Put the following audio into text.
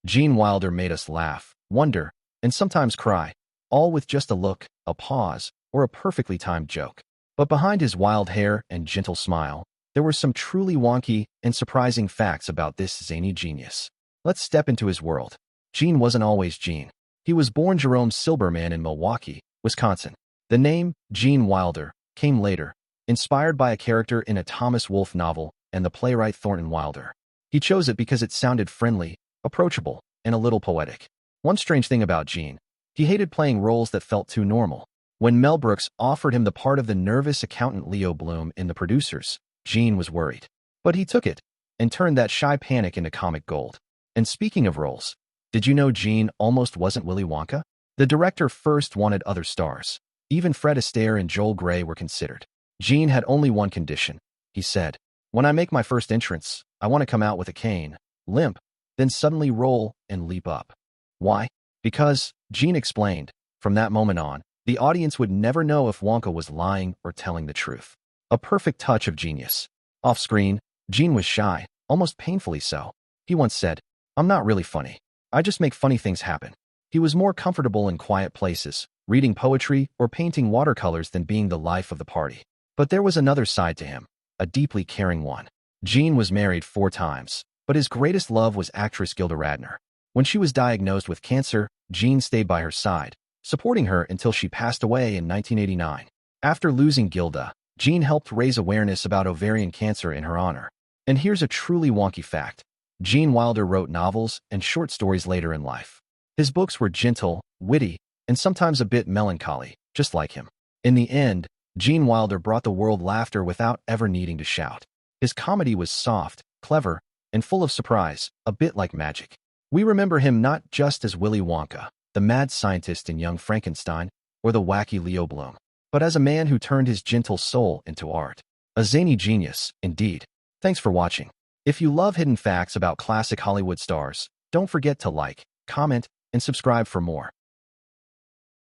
Gene Wilder made us laugh, wonder, and sometimes cry, all with just a look, a pause, or a perfectly timed joke. But behind his wild hair and gentle smile, there were some truly wonky and surprising facts about this zany genius. Let's step into his world. Gene wasn't always Gene. He was born Jerome Silberman in Milwaukee, Wisconsin. The name, Gene Wilder, came later, inspired by a character in a Thomas Wolfe novel and the playwright Thornton Wilder. He chose it because it sounded friendly, approachable, and a little poetic. One strange thing about Gene, he hated playing roles that felt too normal. When Mel Brooks offered him the part of the nervous accountant Leo Bloom in The Producers, Gene was worried. But he took it and turned that shy panic into comic gold. And speaking of roles, did you know Gene almost wasn't Willy Wonka? The director first wanted other stars. Even Fred Astaire and Joel Grey were considered. Gene had only one condition. He said, "When I make my first entrance, I want to come out with a cane, limp, then suddenly roll and leap up." Why? Because, Gene explained, from that moment on, the audience would never know if Wonka was lying or telling the truth. A perfect touch of genius. Off-screen, Gene was shy, almost painfully so. He once said, "I'm not really funny. I just make funny things happen." He was more comfortable in quiet places, reading poetry or painting watercolors than being the life of the party. But there was another side to him, a deeply caring one. Gene was married 4 times, but his greatest love was actress Gilda Radner. When she was diagnosed with cancer, Gene stayed by her side, supporting her until she passed away in 1989. After losing Gilda, Gene helped raise awareness about ovarian cancer in her honor. And here's a truly wonky fact. Gene Wilder wrote novels and short stories later in life. His books were gentle, witty, and sometimes a bit melancholy, just like him. In the end, Gene Wilder brought the world laughter without ever needing to shout. His comedy was soft, clever, and full of surprise, a bit like magic. We remember him not just as Willy Wonka, the mad scientist in Young Frankenstein, or the wacky Leo Bloom, but as a man who turned his gentle soul into art. A zany genius, indeed. Thanks for watching. If you love hidden facts about classic Hollywood stars, don't forget to like, comment, and subscribe for more.